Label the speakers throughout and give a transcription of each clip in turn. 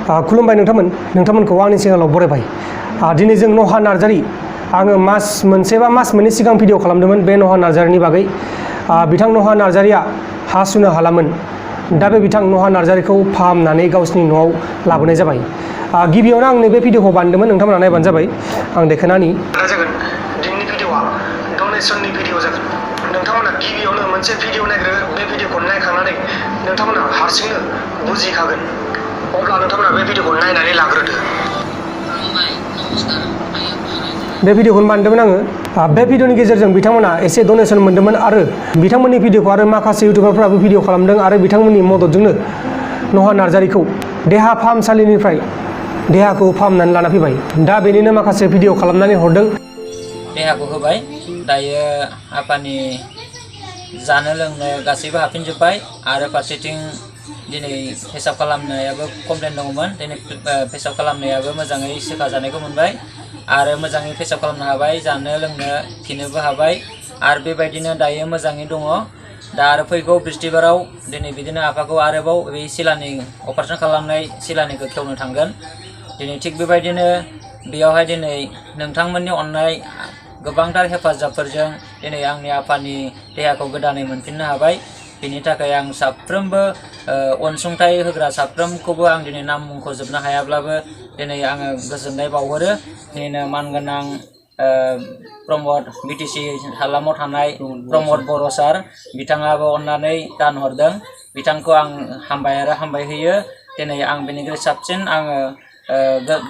Speaker 1: खुलुमबाय नोंथांमोनखौ आंनि सिगाङाव बरायबाय। दिनै जों नहा नार्जारी आङो मास मोनसे बा मास मोननै सिगां भिडिअ खालामदोंमोन बे नहा नार्जारीनि बागै। बिथां नहा नार्जारीया हा सुनो हालामोन। दा बे बिथां नहा नार्जारीखौ फाहामनानै गावसिनि न'आव लाबोनाय जाबाय। गिबियावनो आं नैबे भिडिअखौ बानायदोंमोन, नोंथांमोना नायबानो जाबाय। आं देखायनानै जागोन दिनैनि भिडिअआ डनेसननि भिडिअ जागोन। नोंथांमोना गिबियावनो मोनसे भिडिअ नायग्रो, बे भिडिअखौ नायखांनानै नोंथांमोना हारसिंनो बुजिखागोन। अब्ला नोंथांमोना बे भिडिअखौ नायनानै लाग्रोदो। बे भिडिअखौनो बानायदोंमोन आङो। बे भिडिअनि गेजेरजों बिथांमोना एसे डनेसन मोन्दोंमोन आरो बिथांमोननि भिडिअखौ आरो माखासे इउटिउबारफोराबो भिडिअ खालामदों आरो बिथांमोननि मददजोंनो नहा नार्जारीखौ देहा फाहामसालिनिफ्राय देहाखौ फाहामनानै लाना फैबाय। दा बेनिनो माखासे भिडिअ खालामनानै हरदों।
Speaker 2: देहाखौ होबाय, दायो आफानि जानो लोंनो गासैबो हाबफिनजोब्बाय आरो फारसेथिं दिनै पेसाब खालामनायाबो कमप्लेन दङमोन। दिनै पेसाब खालामनायाबो मोजाङै सोखाजानायखौ मोनबाय आरो मोजाङै पेसाब खालामनो हाबाय, जानो लोंनो खिनोबो हाबाय आरो बेबायदिनो दायो मोजाङै दङ। दा आरो फैगौ बिस्थिबाराव दिनै बिदिनो आफाखौ आरोबाव बे सिलानि अपारेसन खालामनाय सिलानिखौ खेवनो थांगोन। दिनै थिग बेबायदिनो बेयावहाय दिनै नोंथांमोननि अननाय गोबांथार हेफाजाबफोरजों दिनै आंनि आफानि देहाखौ गोदानै मोनफिननो हाबाय। बेनि थाखाय आं साफ्रोमबो अनसुंथाइ होग्रा साफ्रोमखौबो आं दिनै नाम मुंख'जोबनो हायाब्लाबो दिनै आङो गोजोननाय बावहरो। दिनैनो मानगोनां प्रमद बिटिसि हालामाव थानाय प्रमद बर' सार, बिथाङाबो अननानै दान हरदों। बिथांखौ आं हामबाय आरो हामबाय होयो। दिनै आं बेनिख्रुइ साबसिन आङो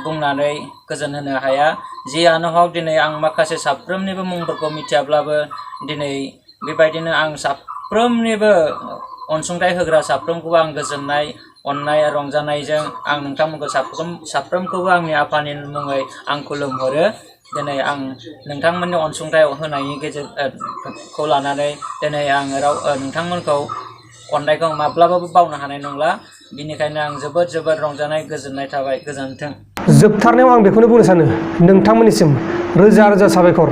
Speaker 2: बुंनानै गोजोन होनो हाया। जियानो हक, दिनै आं माखासे साफ्रोमनिबो मुंफोरखौ मिथियाब्लाबो दिनै बेबायदिनो आं साफ्रोमनिबो अनसुंथाइ होग्रा साफ्रोमखौबो आं गोजोननाय, अननाय, रंजानायजों आं नोंथांमोनखौ साफ्रोमखौबो आंनि आफानि मुङै आं खुलुमहरो। दिनै आं नोंथांमोननि अनसुंथाइ होनायनि गेजेरखौ लानानै दिनै आङो नोंथांमोनखौ अननायखौ माब्लाबाबो बावनो हानाय नंला। बिनिखायनो आं जोबोद रंजानाय, गोजोननाय थाबाय। गोजोन्थों।
Speaker 1: जोबथारनायाव आं बेखौनो बुंनो सानो, नोंथांमोननिसिम रोजा रोजा साबायखर।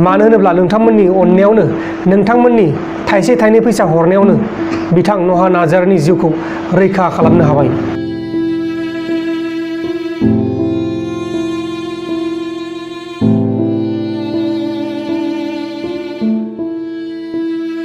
Speaker 1: मानो होनोब्ला नोंथांमोननि अननायावनो, नोंथांमोननि थाइसे थाइनै फैसा हरनायावनो बिथां नहा नार्जारीनि जिउखौ रैखा खालामनो हाबाय।